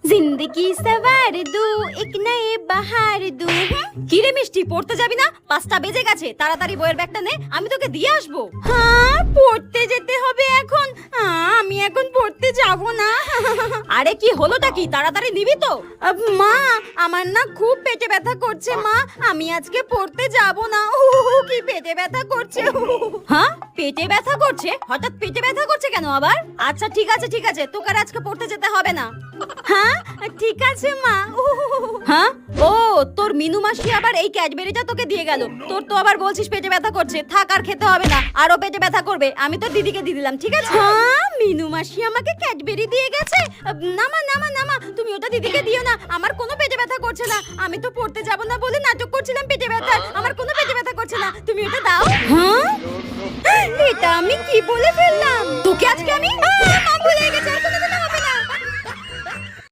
जिंदगी सवार दू एक नए बहार दू। কি রে মিষ্টি, পড়তে যাবি না? 5টা বেজে গেছে, তাড়াতাড়ি বইয়ের ব্যাগটা নে, আমি তোকে দিয়ে আসবো। হ্যাঁ, পড়তে যেতে হবে এখন। আমি এখন পড়তে যাব না। আরে কি হলোটা কি, তাড়াতাড়ি নিবি তো? মা, আমার না খুব পেটে ব্যথা করছে মা, আমি আজকে পড়তে যাব না। কি পেটে ব্যথা করছে। হ্যাঁ, পেটে ব্যথা করছে? হঠাৎ পেটে ব্যথা করছে কেন আবার? আচ্ছা ঠিক আছে ঠিক আছে, তোকে আর আজকে পড়তে যেতে হবে না। হ্যাঁ ঠিক আছে মা। হ্যাঁ, ও তোর মিনু মাসি আবার এই ক্যাডবেরিটা তোকে দিয়ে গেল। তোর তো আবার বলছিস পেটে ব্যথা করছে, থাক আর খেতে হবে না, আরো পেটে ব্যথা করবে। আমি তো দিদিকে দিয়ে দিলাম, ঠিক আছে? হ্যাঁ, মিনু মাসি আমাকে ক্যাডবেরি দিয়ে গেছে। নামা নামা নামা, তুমি ওটা দিদিকে দিও না, আমার কোনো পেটে ব্যথা করছে না। আমি তো পড়তে যাব না বলে নাটক করছিলাম পেটে ব্যথা, আমার কোনো পেটে ব্যথা করছে না, তুমি ওটা দাও। হ্যাঁ, এটা আমি কি বলে ফেললাম? তোকে আজকে আমি মা ভুলে গেছি।